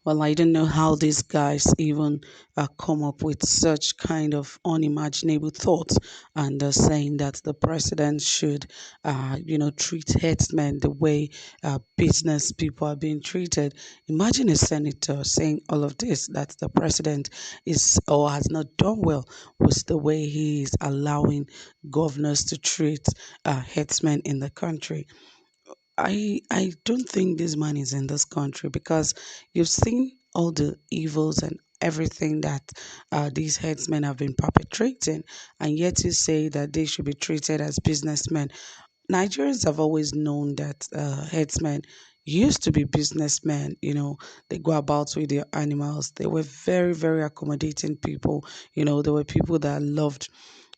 Well, I don't know how these guys even come up with such kind of unimaginable thoughts and saying that the president should, treat headsmen the way business people are being treated. Imagine a senator saying all of this, that the president is or has not done well with the way he is allowing governors to treat headsmen in the country. I don't think this man is in this country because you've seen all the evils and everything that these headsmen have been perpetrating, and yet you say that they should be treated as businessmen. Nigerians have always known that headsmen used to be businessmen. They go about with their animals. They were very, very accommodating people. They were people that loved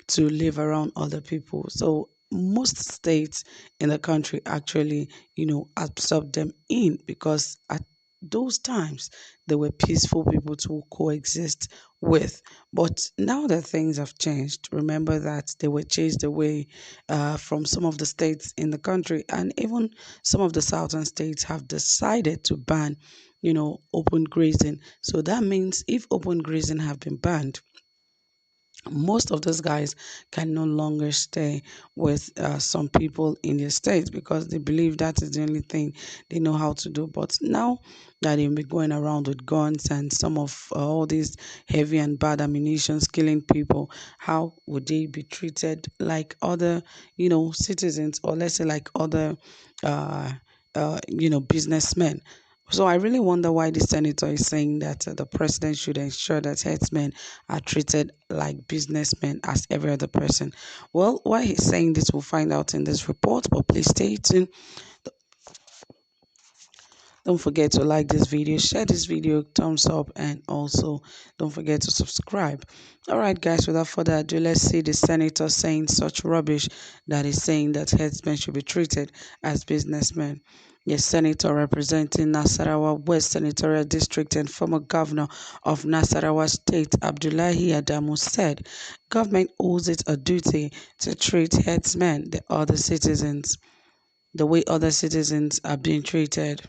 to live around other people. So most states in the country actually, absorb them in because at those times they were peaceful people to coexist with. But now that things have changed, remember that they were chased away from some of the states in the country, and even some of the southern states have decided to ban, open grazing. So that means if open grazing have been banned, most of those guys can no longer stay with some people in their state because they believe that is the only thing they know how to do. But now that they'll be going around with guns and some of all these heavy and bad ammunitions killing people, how would they be treated like other, citizens, or let's say like other, uh, businessmen? So I really wonder why the senator is saying that the president should ensure that headsmen are treated like businessmen as every other person. Well, why he's saying this, we'll find out in this report, but please stay tuned. Don't forget to like this video, share this video, thumbs up, and also don't forget to subscribe. All right, guys, without further ado, let's see the senator saying such rubbish that is saying that headsmen should be treated as businessmen. Yes, Senator representing Nasarawa West Senatorial District and former governor of Nasarawa State, Abdullahi Adamu, said government owes it a duty to treat headsmen the way other citizens are being treated.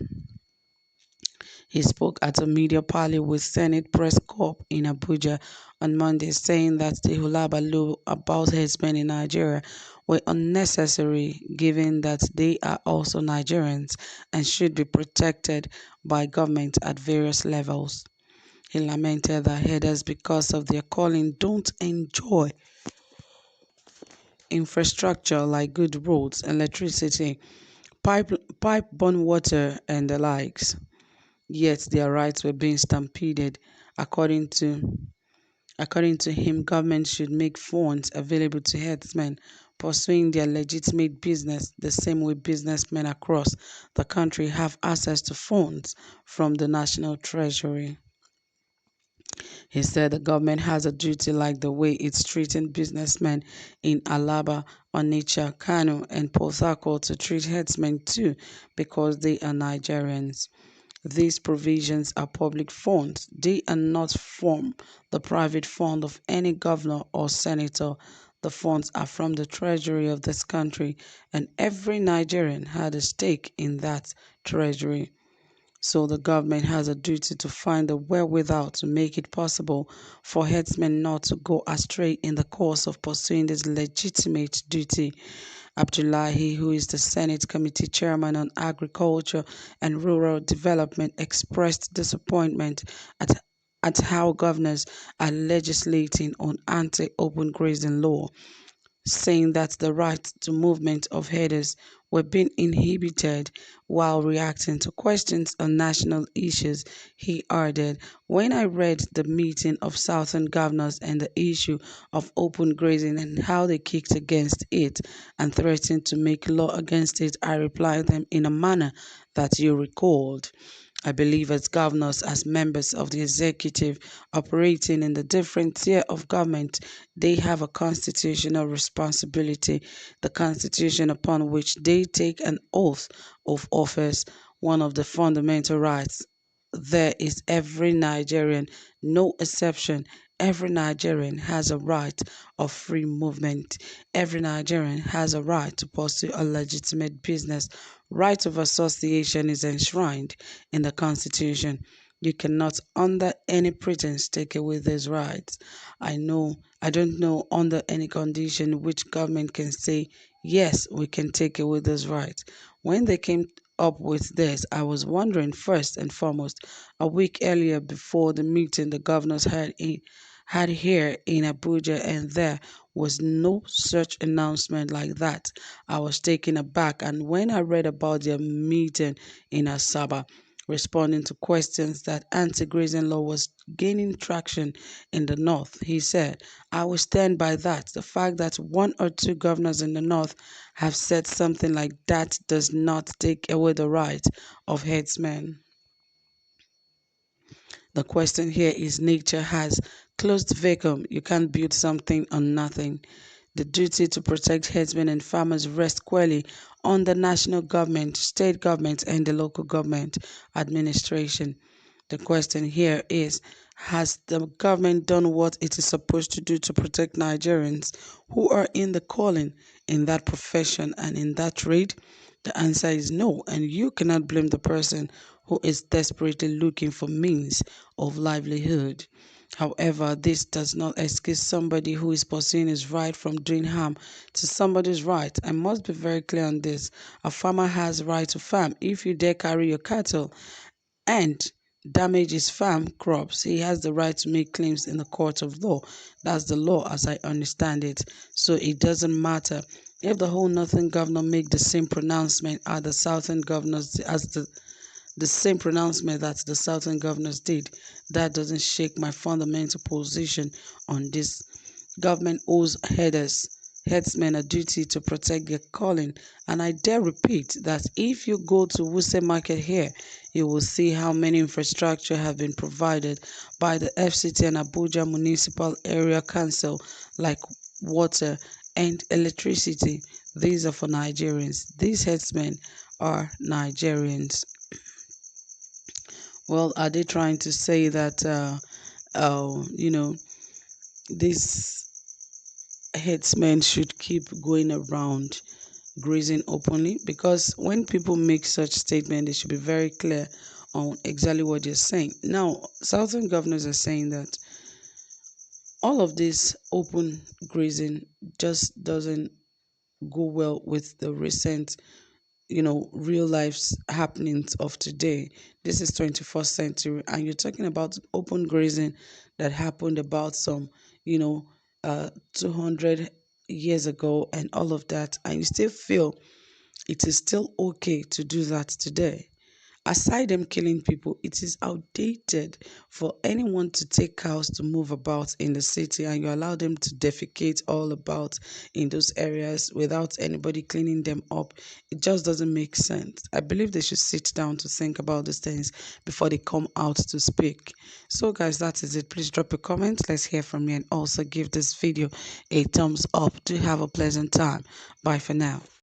He spoke at a media party with Senate Press Corps in Abuja on Monday, saying that the hullabaloo about herdsmen in Nigeria were unnecessary given that they are also Nigerians and should be protected by government at various levels. He lamented that herders, because of their calling, don't enjoy infrastructure like good roads, electricity, pipe, pipe-borne water, and the likes. Yet their rights were being stampeded. According to according to him, government should make funds available to herdsmen pursuing their legitimate business the same way businessmen across the country have access to funds from the national treasury. He said the government has a duty like the way it's treating businessmen in Alaba, Onitsha, Kano, and Port Harcourt to treat herdsmen too because they are Nigerians. These provisions are public funds. They are not from the private fund of any governor or senator. The funds are from the treasury of this country, and every Nigerian had a stake in that treasury. So the government has a duty to find the wherewithal to make it possible for herdsmen not to go astray in the course of pursuing this legitimate duty. Abdullahi, who is the Senate Committee Chairman on Agriculture and Rural Development, expressed disappointment at how governors are legislating on anti-open grazing law, saying that the right to movement of herders were being inhibited while reacting to questions on national issues. He added, when I read the meeting of Southern governors and the issue of open grazing and how they kicked against it and threatened to make law against it, I replied them in a manner that you recalled. I believe as governors, as members of the executive operating in the different tier of government, they have a constitutional responsibility, the constitution upon which they take an oath of office, one of the fundamental rights. There is every Nigerian, no exception. Every Nigerian has a right of free movement. Every Nigerian has a right to pursue a legitimate business. Right of association is enshrined in the Constitution. You cannot, under any pretense, take away these rights. I don't know under any condition which government can say, yes, we can take away those rights. When they came up with this, I was wondering first and foremost, a week earlier before the meeting the governors had here in Abuja, and there was no such announcement like that. I was taken aback, and when I read about their meeting in Asaba, responding to questions that anti-grazing law was gaining traction in the north, he said, I will stand by that. The fact that one or two governors in the north have said something like that does not take away the right of headsmen. The question here is nature has closed vacuum. You can't build something on nothing. The duty to protect herdsmen and farmers rests squarely on the national government, state government, and the local government administration. The question here is, has the government done what it is supposed to do to protect Nigerians who are in the calling, in that profession, and in that trade? The answer is no, and you cannot blame the person who is desperately looking for means of livelihood. However, this does not excuse somebody who is pursuing his right from doing harm to somebody's right. I must be very clear on this. A farmer has right to farm. If you dare carry your cattle and damage his farm crops, he has the right to make claims in the court of law. That's the law as I understand it. So it doesn't matter if the whole northern governor make the same pronouncement as the southern governors as the same pronouncement that the southern governors did. That doesn't shake my fundamental position on this. Government owes headsmen a duty to protect their calling, and I dare repeat that if you go to Wuse Market here, you will see how many infrastructure have been provided by the FCT and Abuja Municipal Area Council, like water and electricity. These are for Nigerians. These headsmen are Nigerians. Well, are they trying to say that, these headsmen should keep going around grazing openly? Because when people make such statements, they should be very clear on exactly what they're saying. Now, southern governors are saying that all of this open grazing just doesn't go well with the recent real life happenings of today. This is 21st century, and you're talking about open grazing that happened about some, 200 years ago and all of that, and you still feel it is still okay to do that today. Aside them killing people, it is outdated for anyone to take cows to move about in the city and you allow them to defecate all about in those areas without anybody cleaning them up. It just doesn't make sense. I believe they should sit down to think about these things before they come out to speak. So guys, that is it. Please drop a comment. Let's hear from you, and also give this video a thumbs up. Do have a pleasant time. Bye for now.